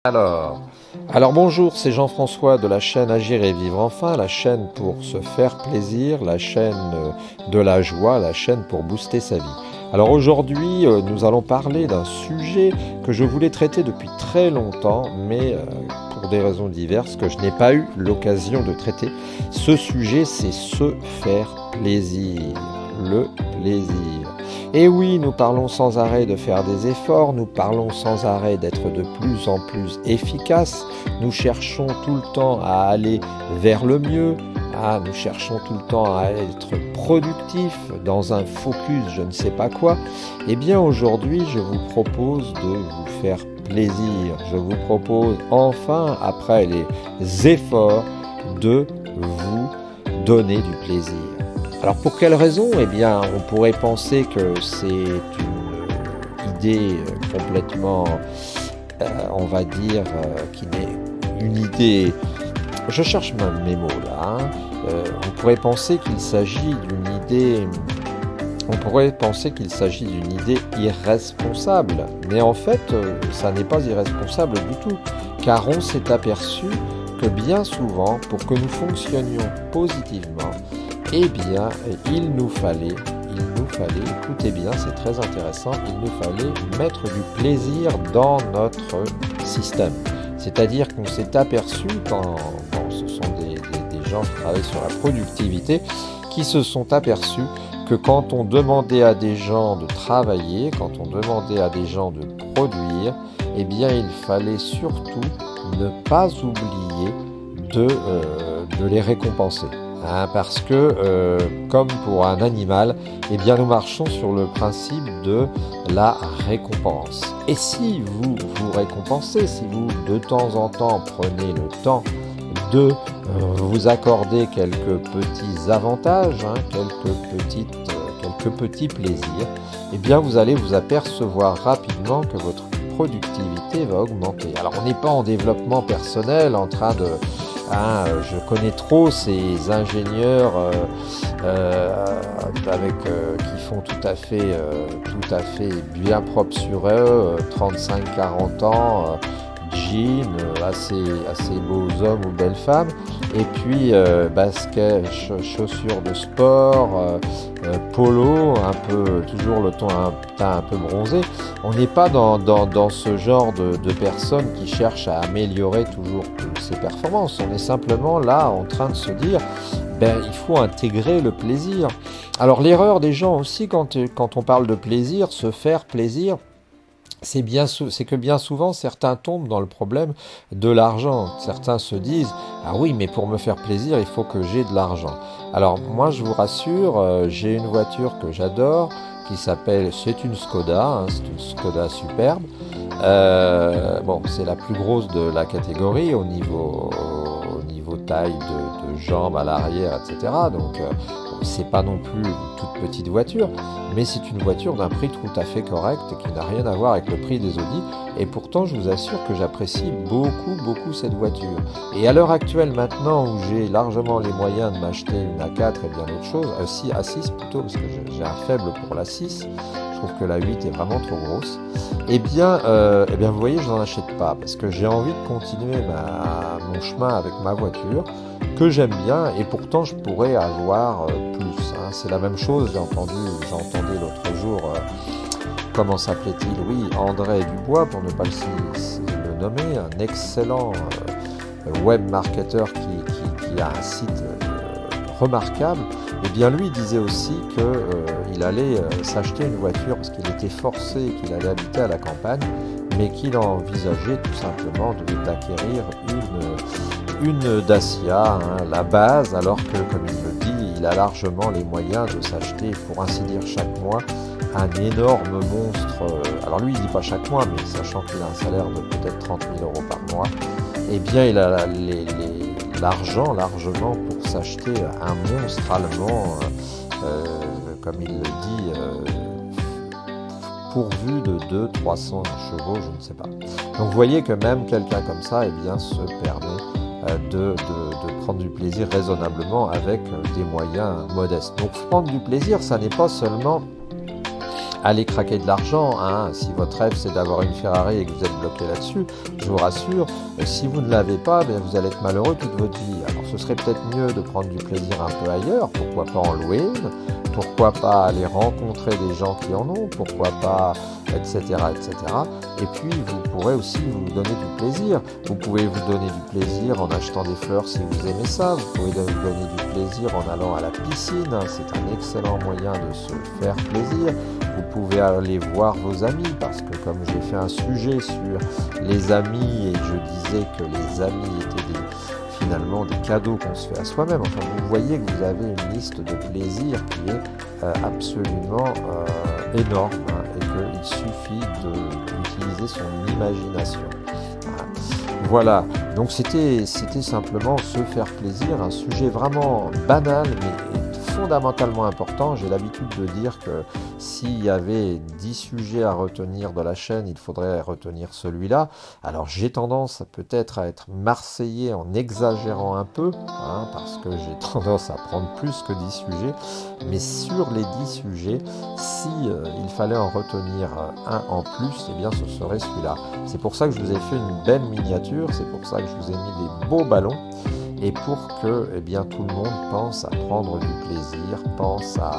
Alors bonjour, c'est Jean-François de la chaîne Agir et Vivre Enfin, la chaîne pour se faire plaisir, la chaîne de la joie, la chaîne pour booster sa vie. Alors aujourd'hui, nous allons parler d'un sujet que je voulais traiter depuis très longtemps, mais pour des raisons diverses que je n'ai pas eu l'occasion de traiter. Ce sujet, c'est se faire plaisir, le plaisir. Et oui, nous parlons sans arrêt de faire des efforts, nous parlons sans arrêt d'être de plus en plus efficaces, nous cherchons tout le temps à aller vers le mieux, nous cherchons tout le temps à être productifs dans un focus je ne sais pas quoi. Eh bien aujourd'hui, je vous propose de vous faire plaisir. Je vous propose enfin, après les efforts, de vous donner du plaisir. Alors pour quelle raison? Eh bien, on pourrait penser que c'est une idée complètement, on va dire, qui n'est une idée... Je cherche mes mots là. On pourrait penser qu'il s'agit d'une idée... On pourrait penser qu'il s'agit d'une idée irresponsable. Mais en fait, ça n'est pas irresponsable du tout. Car on s'est aperçu que bien souvent, pour que nous fonctionnions positivement, eh bien, il nous fallait, écoutez bien, c'est très intéressant, il nous fallait mettre du plaisir dans notre système. C'est-à-dire qu'on s'est aperçu, quand ce sont des gens qui travaillent sur la productivité, qui se sont aperçus que quand on demandait à des gens de travailler, quand on demandait à des gens de produire, eh bien, il fallait surtout ne pas oublier de les récompenser. Parce que, comme pour un animal, eh bien, nous marchons sur le principe de la récompense. Et si vous vous récompensez, si vous de temps en temps prenez le temps de vous accorder quelques petits avantages, quelques petits plaisirs, eh bien, vous allez vous apercevoir rapidement que votre productivité va augmenter. Alors, on n'est pas en développement personnel en train de... je connais trop ces ingénieurs qui font tout à fait bien propre sur eux, 35-40 ans, jeans, assez beaux hommes ou belles femmes, et puis basket, chaussures de sport, polo, toujours le teint un peu bronzé. On n'est pas dans ce genre de personnes qui cherchent à améliorer toujours ses performances. On est simplement là en train de se dire il faut intégrer le plaisir. Alors l'erreur des gens aussi quand on parle de plaisir, se faire plaisir, c'est que bien souvent certains tombent dans le problème de l'argent. Certains se disent ah oui, mais pour me faire plaisir il faut que j'ai de l'argent. Alors moi je vous rassure, j'ai une voiture que j'adore qui s'appelle, c'est une Skoda, c'est une Skoda superbe. C'est la plus grosse de la catégorie au niveau taille de jambes à l'arrière, etc. Donc c'est pas non plus une toute petite voiture, mais c'est une voiture d'un prix tout à fait correct qui n'a rien à voir avec le prix des Audi. Et pourtant, je vous assure que j'apprécie beaucoup cette voiture. Et à l'heure actuelle, maintenant où j'ai largement les moyens de m'acheter une A4 et bien autre chose, A6 plutôt, parce que j'ai un faible pour la 6, je trouve que la 8 est vraiment trop grosse, eh bien vous voyez, je n'en achète pas, parce que j'ai envie de continuer mon chemin avec ma voiture, que j'aime bien, et pourtant je pourrais avoir plus. C'est la même chose, j'entendais l'autre jour, comment s'appelait-il? Oui, André Dubois, pour ne pas le nommer, un excellent web marketeur qui a un site remarquable. Eh bien lui disait aussi qu'il allait s'acheter une voiture parce qu'il était forcé, qu'il allait habiter à la campagne, mais qu'il envisageait tout simplement d'acquérir une Dacia, la base, alors que, comme il le dit, il a largement les moyens de s'acheter, pour ainsi dire, chaque mois, un énorme monstre. Alors lui, il dit pas chaque mois, mais sachant qu'il a un salaire de peut-être 30 000 € par mois, eh bien il a l'argent largement pour s'acheter un monstre allemand, comme il le dit, pourvu de 200-300 chevaux, je ne sais pas. Donc vous voyez que même quelqu'un comme ça, eh bien, se permet de prendre du plaisir raisonnablement avec des moyens modestes. Donc prendre du plaisir, ça n'est pas seulement allez craquer de l'argent, hein. Si votre rêve c'est d'avoir une Ferrari et que vous êtes bloqué là-dessus, je vous rassure, si vous ne l'avez pas, bien, vous allez être malheureux toute votre vie. Alors ce serait peut-être mieux de prendre du plaisir un peu ailleurs, pourquoi pas en louer une, pourquoi pas aller rencontrer des gens qui en ont, pourquoi pas, etc., etc. Et puis vous pourrez aussi vous donner du plaisir. Vous pouvez vous donner du plaisir en achetant des fleurs si vous aimez ça, vous pouvez vous donner du plaisir en allant à la piscine, c'est un excellent moyen de se faire plaisir. Vous pouvez aller voir vos amis, parce que comme j'ai fait un sujet sur les amis et je disais que les amis étaient finalement des cadeaux qu'on se fait à soi-même, enfin vous voyez que vous avez une liste de plaisirs qui est absolument énorme, hein, et qu'il suffit d'utiliser son imagination. Voilà, donc c'était simplement se faire plaisir, un sujet vraiment banal mais fondamentalement important. J'ai l'habitude de dire que s'il y avait 10 sujets à retenir de la chaîne, il faudrait retenir celui-là. Alors j'ai tendance peut-être à être marseillais en exagérant un peu, hein, parce que j'ai tendance à prendre plus que 10 sujets, mais sur les 10 sujets, si il fallait en retenir un en plus, eh bien ce serait celui-là. C'est pour ça que je vous ai fait une belle miniature, c'est pour ça que je vous ai mis des beaux ballons, et pour que eh bien, tout le monde pense à prendre du plaisir, pense à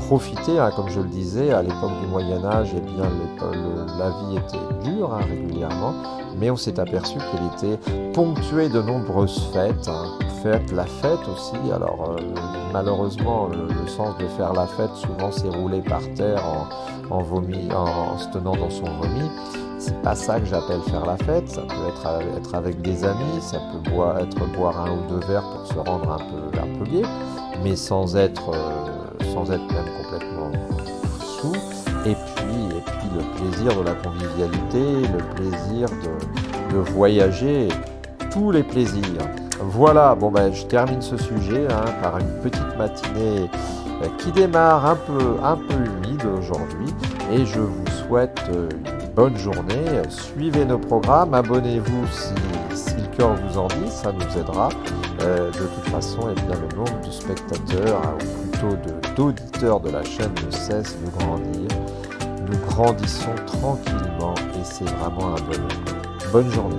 profiter, hein, comme je le disais, à l'époque du Moyen-Âge, eh bien, la vie était dure, hein, régulièrement, mais on s'est aperçu qu'elle était ponctuée de nombreuses fêtes, hein. Faites la fête aussi, alors malheureusement le sens de faire la fête souvent c'est rouler par terre en se tenant dans son vomi. C'est pas ça que j'appelle faire la fête, ça peut être avec des amis, ça peut être boire un ou deux verres pour se rendre un peu gai, mais sans être même complètement sous. Et puis le plaisir de la convivialité, le plaisir de voyager, tous les plaisirs. Voilà, bon ben je termine ce sujet, hein, par une petite matinée qui démarre un peu humide aujourd'hui, et je vous souhaite une bonne journée. Suivez nos programmes, abonnez-vous si le cœur vous en dit, ça nous aidera. De toute façon, eh bien, le nombre de spectateurs, ou plutôt d'auditeurs de la chaîne ne cesse de grandir. Nous grandissons tranquillement et c'est vraiment un bonheur. Bonne journée.